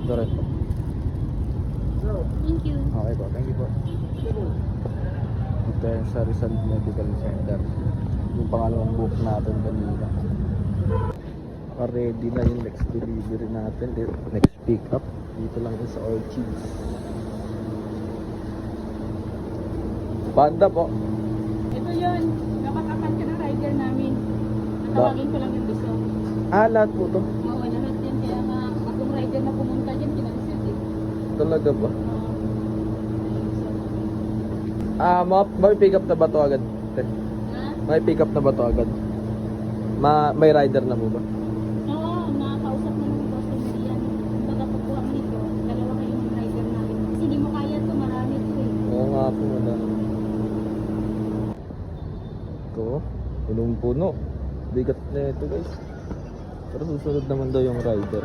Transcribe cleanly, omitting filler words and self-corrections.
Direct po. Thank you. Okay po, thank you po. Dito yan sa Rizal Medical Center. Yung pangalawang book natin kanina. Ready na yung next delivery natin. Next pick up. Dito lang yun sa Orchids. Panda po. Ito yun. Nakakapat ka ng rider namin. Natawagin ko lang yung gusto. Lahat po to. Oo, lahat yan. Kaya nga, akong rider na pumunta dyan, kinalisit eh. Talaga ba? May pick up na ba to agad? Ha? May pick up na ba to agad? May rider na po ba? Oo, nakakausap mo ng customer yan. Kung baga pagkuha mo nito, dalawa kayong rider namin. Kasi di mo kaya ito, marami ito eh. Oo nga po, wala. Ito, punong-puno. Bigat na ito guys. Pero susunod naman daw yung rider.